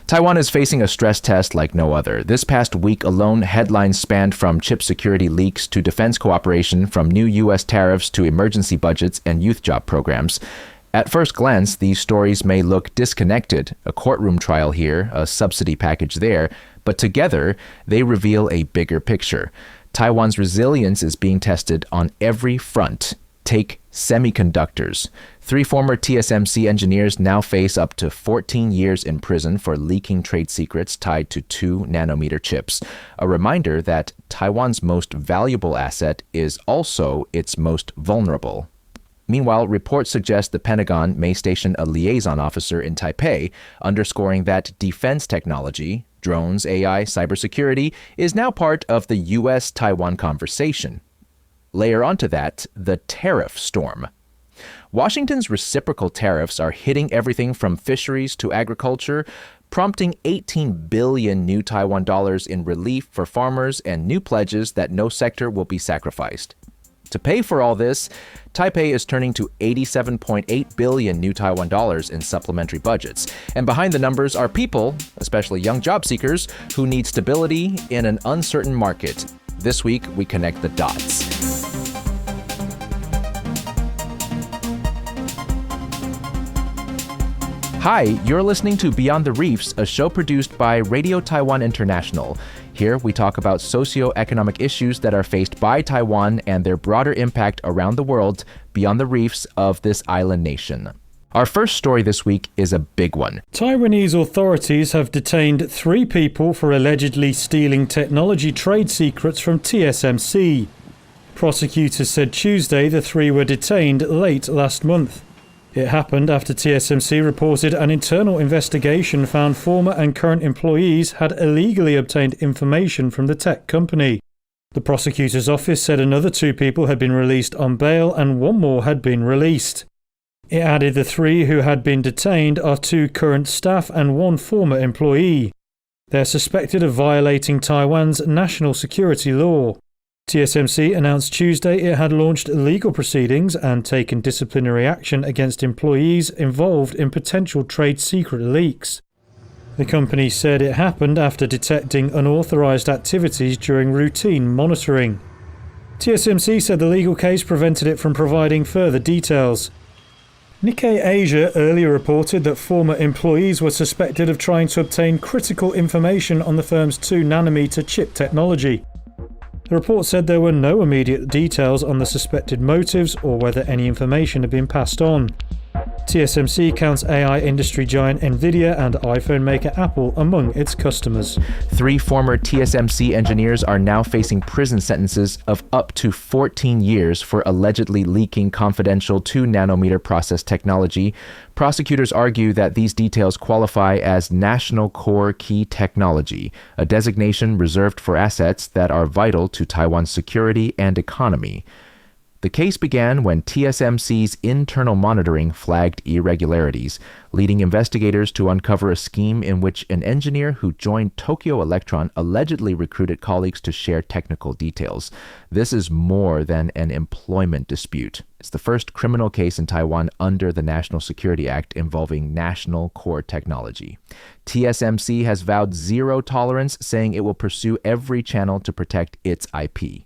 Taiwan is facing a stress test like no other. This past week alone, headlines spanned from chip security leaks to defense cooperation, from new U.S. tariffs to emergency budgets and youth job programs. At first glance, these stories may look disconnected, a courtroom trial here, a subsidy package there, but together they reveal a bigger picture. Taiwan's resilience is being tested on every front. Take semiconductors. 3 former TSMC engineers now face up to 14 years in prison for leaking trade secrets tied to 2-nanometer chips. A reminder that Taiwan's most valuable asset is also its most vulnerable. Meanwhile, reports suggest the Pentagon may station a liaison officer in Taipei, underscoring that defense technology, drones, AI, cybersecurity, is now part of the U.S.-Taiwan conversation. Layer onto that the tariff storm. Washington's reciprocal tariffs are hitting everything from fisheries to agriculture, prompting 18 billion new Taiwan dollars in relief for farmers and new pledges that no sector will be sacrificed. To pay for all this, Taipei is turning to 87.8 billion new Taiwan dollars in supplementary budgets. And behind the numbers are people, especially young job seekers, who need stability in an uncertain market. This week, we connect the dots. Hi, you're listening to Beyond the Reefs, a show produced by Radio Taiwan International. Here, we talk about socio-economic issues that are faced by Taiwan and their broader impact around the world beyond the reefs of this island nation. Our first story this week is a big one. Taiwanese authorities have detained 3 people for allegedly stealing technology trade secrets from TSMC. Prosecutors said Tuesday the 3 were detained late last month. It happened after TSMC reported an internal investigation found former and current employees had illegally obtained information from the tech company. The prosecutor's office said another 2 people had been released on bail and 1 more had been released. It added the 3 who had been detained are 2 current staff and 1 former employee. They're suspected of violating Taiwan's national security law. TSMC announced Tuesday it had launched legal proceedings and taken disciplinary action against employees involved in potential trade secret leaks. The company said it happened after detecting unauthorized activities during routine monitoring. TSMC said the legal case prevented it from providing further details. Nikkei Asia earlier reported that former employees were suspected of trying to obtain critical information on the firm's 2-nanometer chip technology. The report said there were no immediate details on the suspected motives or whether any information had been passed on. TSMC counts AI industry giant Nvidia and iPhone maker Apple among its customers. 3 former TSMC engineers are now facing prison sentences of up to 14 years for allegedly leaking confidential 2-nanometer process technology. Prosecutors argue that these details qualify as National Core Key Technology, a designation reserved for assets that are vital to Taiwan's security and economy. The case began when TSMC's internal monitoring flagged irregularities, leading investigators to uncover a scheme in which an engineer who joined Tokyo Electron allegedly recruited colleagues to share technical details. This is more than an employment dispute. It's the first criminal case in Taiwan under the National Security Act involving national core technology. TSMC has vowed zero tolerance, saying it will pursue every channel to protect its IP.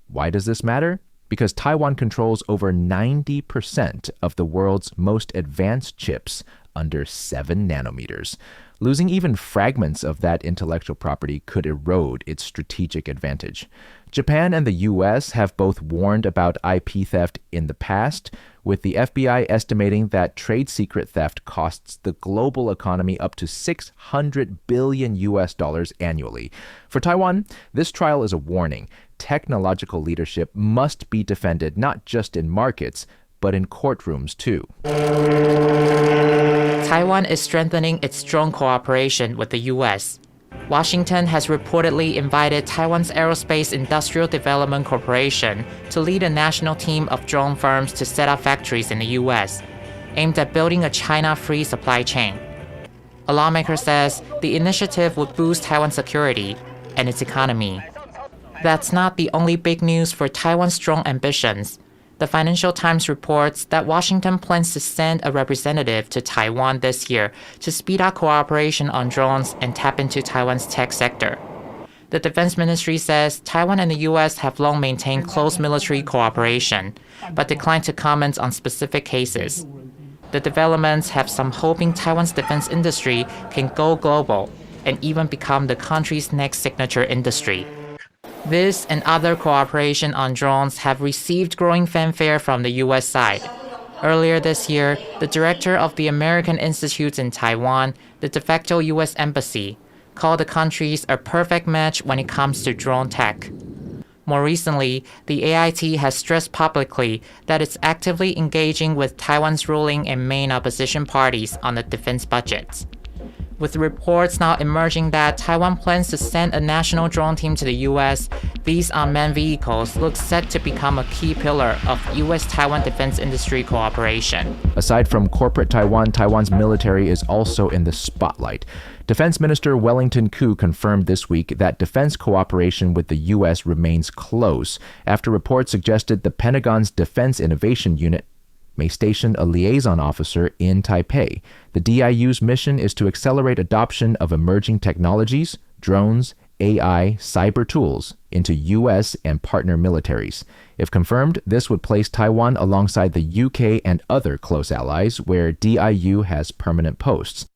Why does this matter? Because Taiwan controls over 90% of the world's most advanced chips under 7 nanometers. Losing even fragments of that intellectual property could erode its strategic advantage. Japan and the U.S. have both warned about IP theft in the past, with the FBI estimating that trade secret theft costs the global economy up to $600 billion annually. For Taiwan, this trial is a warning. Technological leadership must be defended not just in markets, but in courtrooms too. Taiwan is strengthening its strong cooperation with the U.S. Washington has reportedly invited Taiwan's Aerospace Industrial Development Corporation to lead a national team of drone firms to set up factories in the U.S., aimed at building a China-free supply chain. A lawmaker says the initiative would boost Taiwan's security and its economy. That's not the only big news for Taiwan's strong ambitions. The Financial Times reports that Washington plans to send a representative to Taiwan this year to speed up cooperation on drones and tap into Taiwan's tech sector. The Defense Ministry says Taiwan and the U.S. have long maintained close military cooperation, but declined to comment on specific cases. The developments have some hoping Taiwan's defense industry can go global and even become the country's next signature industry. This and other cooperation on drones have received growing fanfare from the U.S. side. Earlier this year, the director of the American Institute in Taiwan, the de facto U.S. Embassy, called the countries a perfect match when it comes to drone tech. More recently, the AIT has stressed publicly that it's actively engaging with Taiwan's ruling and main opposition parties on the defense budgets. With reports now emerging that Taiwan plans to send a national drone team to the U.S., these unmanned vehicles look set to become a key pillar of U.S.-Taiwan defense industry cooperation. Aside from corporate Taiwan, Taiwan's military is also in the spotlight. Defense Minister Wellington Koo confirmed this week that defense cooperation with the U.S. remains close after reports suggested the Pentagon's Defense Innovation Unit may station a liaison officer in Taipei. The DIU's mission is to accelerate adoption of emerging technologies, drones, AI, cyber tools into U.S. and partner militaries. If confirmed, this would place Taiwan alongside the UK and other close allies where DIU has permanent posts.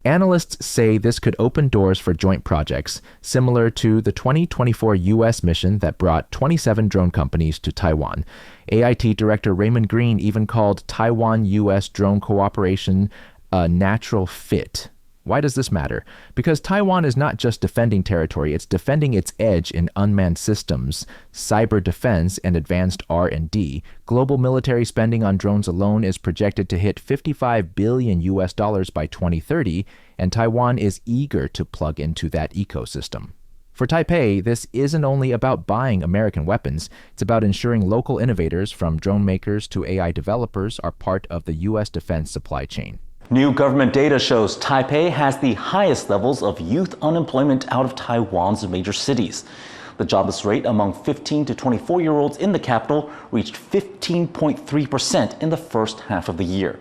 Analysts say this could open doors for joint projects, similar to the 2024 U.S. mission that brought 27 drone companies to Taiwan. AIT Director Raymond Green even called Taiwan-U.S. drone cooperation a natural fit. Why does this matter? Because Taiwan is not just defending territory, it's defending its edge in unmanned systems, cyber defense, and advanced R&D. Global military spending on drones alone is projected to hit $55 billion by 2030, and Taiwan is eager to plug into that ecosystem. For Taipei, this isn't only about buying American weapons, it's about ensuring local innovators from drone makers to AI developers are part of the U.S. defense supply chain. New government data shows Taipei has the highest levels of youth unemployment out of Taiwan's major cities. The jobless rate among 15 to 24-year-olds in the capital reached 15.3% in the first half of the year.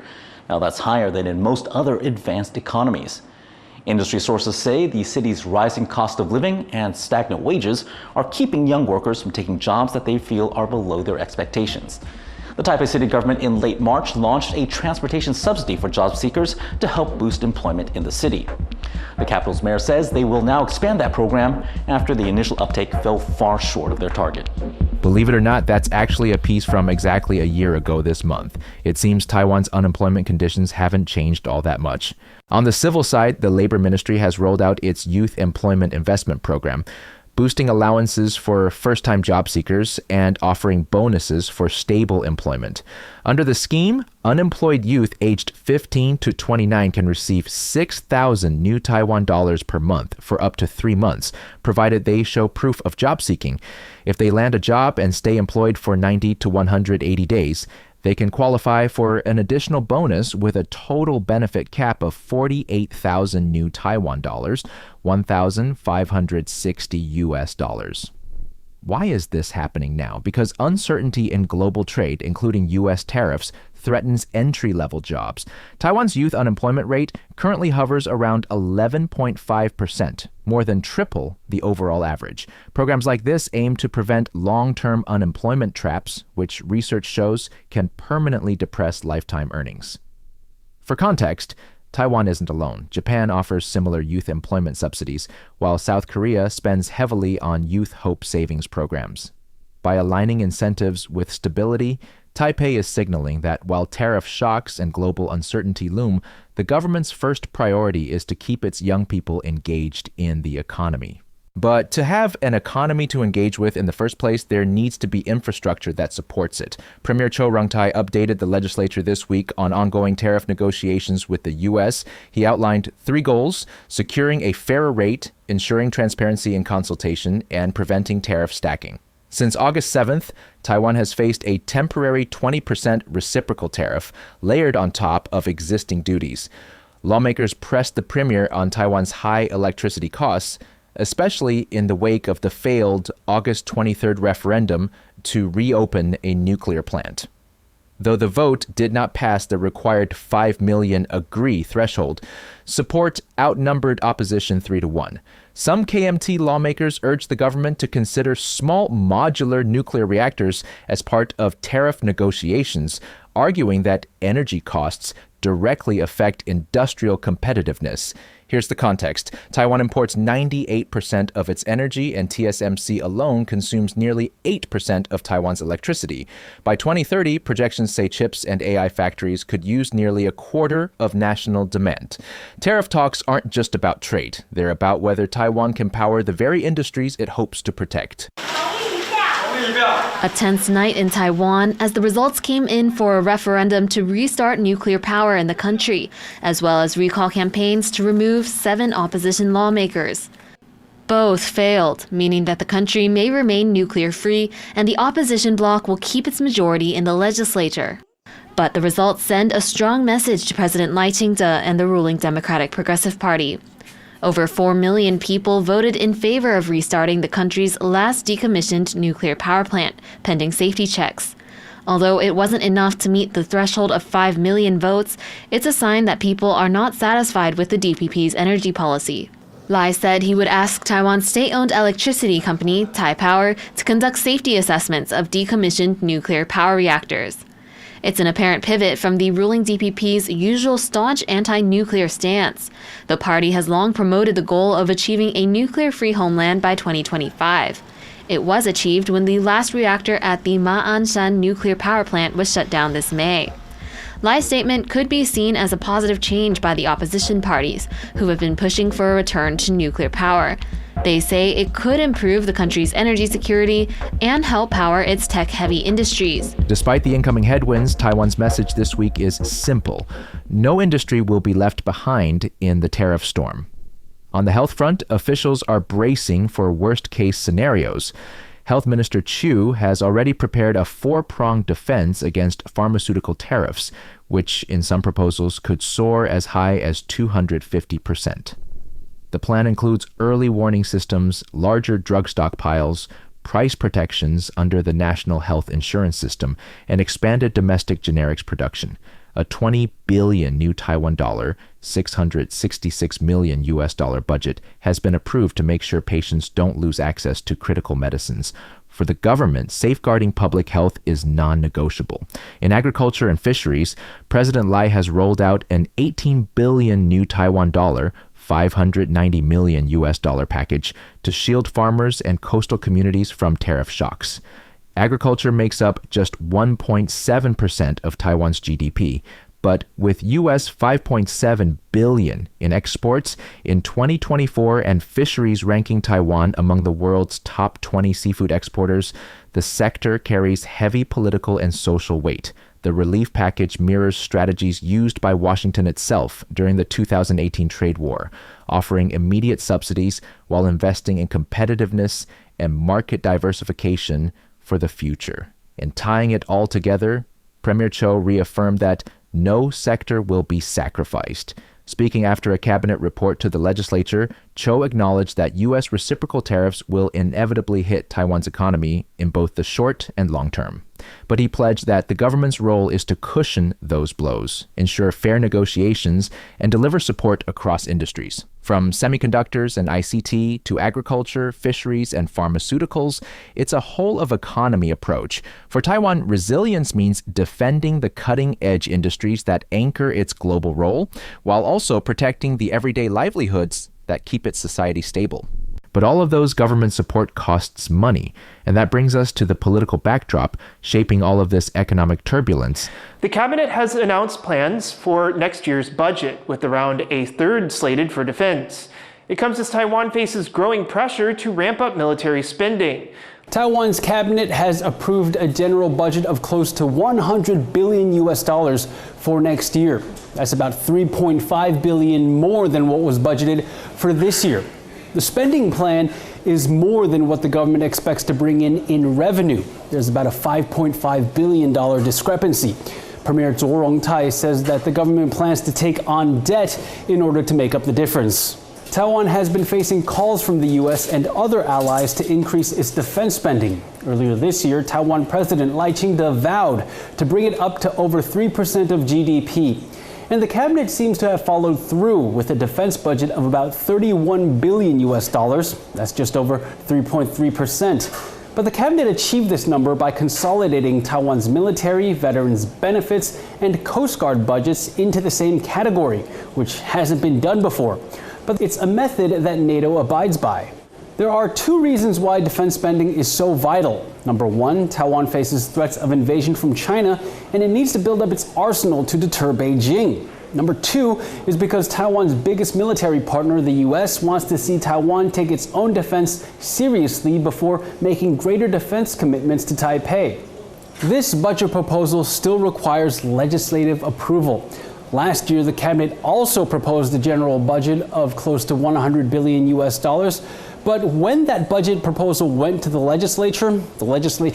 Now that's higher than in most other advanced economies. Industry sources say the city's rising cost of living and stagnant wages are keeping young workers from taking jobs that they feel are below their expectations. The Taipei city government in late March launched a transportation subsidy for job seekers to help boost employment in the city. The capital's mayor says they will now expand that program after the initial uptake fell far short of their target. Believe it or not, that's actually a piece from exactly a year ago this month. It seems Taiwan's unemployment conditions haven't changed all that much. On the civil side, the Labor Ministry has rolled out its Youth Employment Investment Program, boosting allowances for first-time job seekers and offering bonuses for stable employment. Under the scheme, unemployed youth aged 15 to 29 can receive 6,000 new Taiwan dollars per month for up to 3 months, provided they show proof of job seeking. If they land a job and stay employed for 90 to 180 days, they can qualify for an additional bonus with a total benefit cap of 48,000 new Taiwan dollars, 1,560 US dollars. Why is this happening now? Because uncertainty in global trade, including U.S. tariffs, threatens entry-level jobs. Taiwan's youth unemployment rate currently hovers around 11.5%, more than triple the overall average. Programs like this aim to prevent long-term unemployment traps, which research shows can permanently depress lifetime earnings. For context, Taiwan isn't alone. Japan offers similar youth employment subsidies, while South Korea spends heavily on youth hope savings programs. By aligning incentives with stability, Taipei is signaling that while tariff shocks and global uncertainty loom, the government's first priority is to keep its young people engaged in the economy. But to have an economy to engage with in the first place, there needs to be infrastructure that supports it. Premier Cho Rung-tai updated the legislature this week on ongoing tariff negotiations with the U.S. He outlined 3 goals: securing a fairer rate, ensuring transparency and consultation, and preventing tariff stacking. Since August 7th, Taiwan has faced a temporary 20% reciprocal tariff layered on top of existing duties. Lawmakers pressed the premier on Taiwan's high electricity costs, especially in the wake of the failed August 23rd referendum to reopen a nuclear plant. though the vote did not pass the required 5 million agree threshold. Support outnumbered opposition 3-1. Some KMT lawmakers urged the government to consider small modular nuclear reactors as part of tariff negotiations, arguing that energy costs directly affect industrial competitiveness. Here's the context. Taiwan imports 98% of its energy, and TSMC alone consumes nearly 8% of Taiwan's electricity. By 2030, projections say chips and AI factories could use nearly a quarter of national demand. Tariff talks aren't just about trade. They're about whether Taiwan can power the very industries it hopes to protect. A tense night in Taiwan as the results came in for a referendum to restart nuclear power in the country, as well as recall campaigns to remove 7 opposition lawmakers. Both failed, meaning that the country may remain nuclear-free and the opposition bloc will keep its majority in the legislature. But the results send a strong message to President Lai Ching-te and the ruling Democratic Progressive Party. Over 4 million people voted in favor of restarting the country's last decommissioned nuclear power plant, pending safety checks. Although it wasn't enough to meet the threshold of 5 million votes, it's a sign that people are not satisfied with the DPP's energy policy. Lai said he would ask Taiwan's state-owned electricity company, Taipower, to conduct safety assessments of decommissioned nuclear power reactors. It's an apparent pivot from the ruling DPP's usual staunch anti-nuclear stance. The party has long promoted the goal of achieving a nuclear-free homeland by 2025. It was achieved when the last reactor at the Ma'anshan nuclear power plant was shut down this May. Lai's statement could be seen as a positive change by the opposition parties, who have been pushing for a return to nuclear power. They say it could improve the country's energy security and help power its tech-heavy industries. Despite the incoming headwinds, Taiwan's message this week is simple. No industry will be left behind in the tariff storm. On the health front, officials are bracing for worst-case scenarios. Health Minister Chu has already prepared a 4-pronged defense against pharmaceutical tariffs, which in some proposals could soar as high as 250%. The plan includes early warning systems, larger drug stockpiles, price protections under the National Health Insurance System, and expanded domestic generics production. A 20 billion new Taiwan dollar, $666 million US budget has been approved to make sure patients don't lose access to critical medicines. For the government, safeguarding public health is non-negotiable. In agriculture and fisheries, President Lai has rolled out an 18 billion new Taiwan dollar, $590 million US package to shield farmers and coastal communities from tariff shocks. Agriculture makes up just 1.7% of Taiwan's GDP, but with US $5.7 billion in exports in 2024 and fisheries ranking Taiwan among the world's top 20 seafood exporters, the sector carries heavy political and social weight. The relief package mirrors strategies used by Washington itself during the 2018 trade war, offering immediate subsidies while investing in competitiveness and market diversification for the future. And tying it all together, Premier Cho reaffirmed that no sector will be sacrificed. Speaking after a cabinet report to the legislature, Cho acknowledged that U.S. reciprocal tariffs will inevitably hit Taiwan's economy in both the short and long term. But he pledged that the government's role is to cushion those blows, ensure fair negotiations, and deliver support across industries. From semiconductors and ICT to agriculture, fisheries, and pharmaceuticals, it's a whole-of-economy approach. For Taiwan, resilience means defending the cutting-edge industries that anchor its global role, while also protecting the everyday livelihoods that keep its society stable. But all of those government support costs money, and that brings us to the political backdrop shaping all of this economic turbulence. The cabinet has announced plans for next year's budget, with around a third slated for defense. It comes as Taiwan faces growing pressure to ramp up military spending. Taiwan's cabinet has approved a general budget of close to $100 billion for next year. That's about $3.5 billion more than what was budgeted for this year. The spending plan is more than what the government expects to bring in revenue. There's about a $5.5 billion discrepancy. Premier Zhou Rongtai says that the government plans to take on debt in order to make up the difference. Taiwan has been facing calls from the U.S. and other allies to increase its defense spending. Earlier this year, Taiwan President Lai Ching-te vowed to bring it up to over 3% of GDP. And the cabinet seems to have followed through with a defense budget of about 31 billion US dollars. That's just over 3.3%. But the cabinet achieved this number by consolidating Taiwan's military, veterans benefits, and Coast Guard budgets into the same category, which hasn't been done before. But it's a method that NATO abides by. There are two reasons why defense spending is so vital. Number one, Taiwan faces threats of invasion from China, and it needs to build up its arsenal to deter Beijing. Number two is because Taiwan's biggest military partner, the U.S., wants to see Taiwan take its own defense seriously before making greater defense commitments to Taipei. This budget proposal still requires legislative approval. Last year, the cabinet also proposed a general budget of close to 100 billion US dollars. But when that budget proposal went to the legislature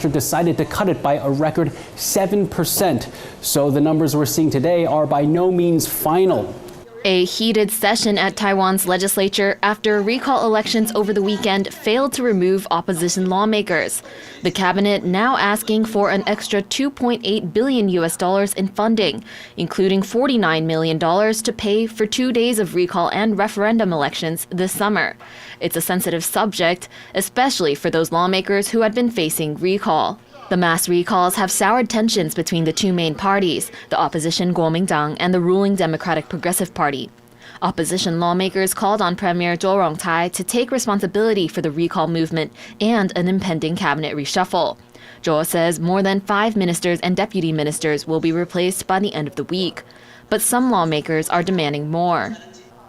decided to cut it by a record 7%. So the numbers we're seeing today are by no means final. A heated session at Taiwan's legislature after recall elections over the weekend failed to remove opposition lawmakers. The cabinet now asking for an extra 2.8 billion US dollars in funding, including $49 million to pay for 2 days of recall and referendum elections this summer. It's a sensitive subject, especially for those lawmakers who had been facing recall. The mass recalls have soured tensions between the two main parties, the opposition Kuomintang and the ruling Democratic Progressive Party. Opposition lawmakers called on Premier Zhou Rongcai to take responsibility for the recall movement and an impending cabinet reshuffle. Zhou says more than 5 ministers and deputy ministers will be replaced by the end of the week. But some lawmakers are demanding more.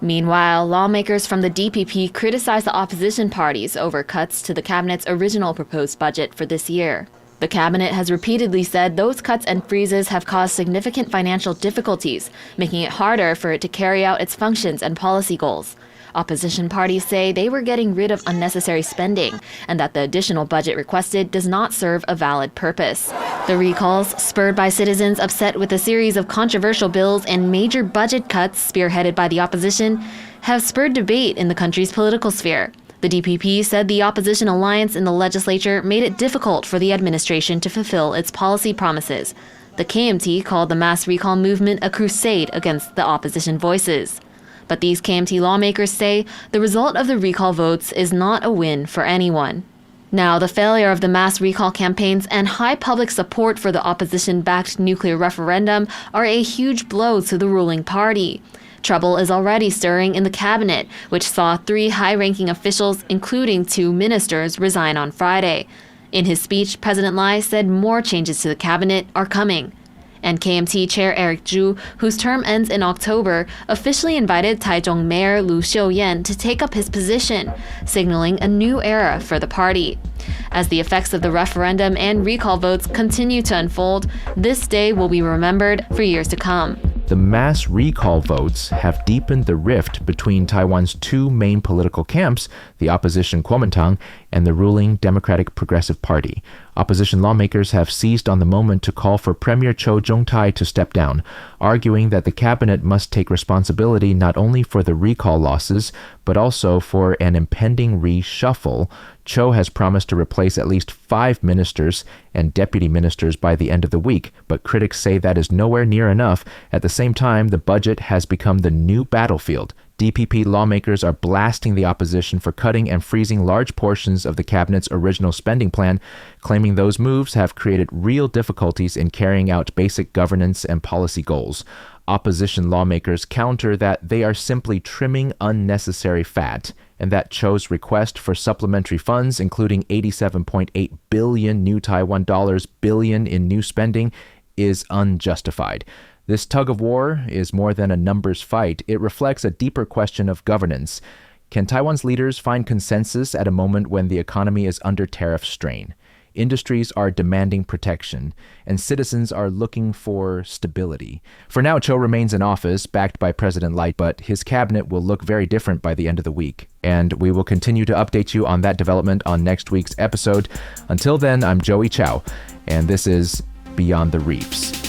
Meanwhile, lawmakers from the DPP criticize the opposition parties over cuts to the cabinet's original proposed budget for this year. The cabinet has repeatedly said those cuts and freezes have caused significant financial difficulties, making it harder for it to carry out its functions and policy goals. Opposition parties say they were getting rid of unnecessary spending and that the additional budget requested does not serve a valid purpose. The recalls, spurred by citizens upset with a series of controversial bills and major budget cuts spearheaded by the opposition, have spurred debate in the country's political sphere. The DPP said the opposition alliance in the legislature made it difficult for the administration to fulfill its policy promises. The KMT called the mass recall movement a crusade against the opposition voices. But these KMT lawmakers say the result of the recall votes is not a win for anyone. Now, the failure of the mass recall campaigns and high public support for the opposition-backed nuclear referendum are a huge blow to the ruling party. Trouble is already stirring in the cabinet, which saw 3 high-ranking officials, including 2 ministers, resign on Friday. In his speech, President Lai said more changes to the cabinet are coming. And KMT Chair Eric Zhu, whose term ends in October, officially invited Taichung Mayor Lu Xiuyan to take up his position, signaling a new era for the party. As the effects of the referendum and recall votes continue to unfold, this day will be remembered for years to come. The mass recall votes have deepened the rift between Taiwan's 2 main political camps, the opposition Kuomintang and the ruling Democratic Progressive Party. Opposition lawmakers have seized on the moment to call for Premier Zhou Rongcai to step down, arguing that the cabinet must take responsibility not only for the recall losses, but also for an impending reshuffle. Zhou has promised to replace at least 5 ministers and deputy ministers by the end of the week, but critics say that is nowhere near enough. At the same time, the budget has become the new battlefield. DPP lawmakers are blasting the opposition for cutting and freezing large portions of the cabinet's original spending plan, claiming those moves have created real difficulties in carrying out basic governance and policy goals. Opposition lawmakers counter that they are simply trimming unnecessary fat, and that Zhou's request for supplementary funds, including 87.8 billion new Taiwan dollars billion in new spending, is unjustified. This tug of war is more than a numbers fight. It reflects a deeper question of governance. Can Taiwan's leaders find consensus at a moment when the economy is under tariff strain? Industries are demanding protection, and citizens are looking for stability. For now, Zhou remains in office, backed by President Lai, but his cabinet will look very different by the end of the week. And we will continue to update you on that development on next week's episode. Until then, I'm Joey Chow, and this is Beyond the Reefs.